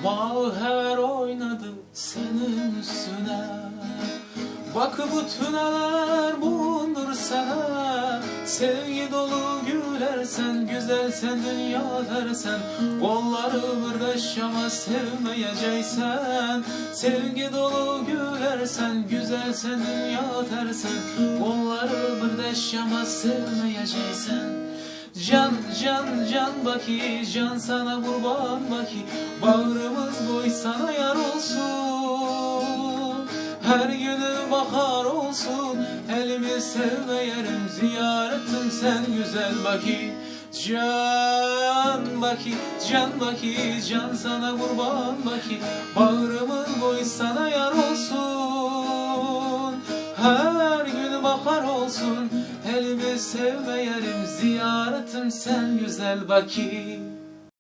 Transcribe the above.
Mavher oynadı senin üstüne. Bak bu tüneler bulundur sana. Sevgi dolu gülersen, güzelsen, dünya dersen, kolları birleşemez sevmeyeceksen. Sevgi dolu gülersen, güzelsen, dünya dersen, kolları birleşemez sevmeyeceksen. Can, can, can baki, can sana kurban baki, bağrımız boy sana yar olsun. Her günü bahar olsun, elimi sevme yerim, ziyaretim sen güzel baki. Can baki, can baki, can sana kurban baki, bağrımız boy sana yar olsun. Her gün bahar olsun, elimi sevme yerim, ziyaretim sen güzel baki.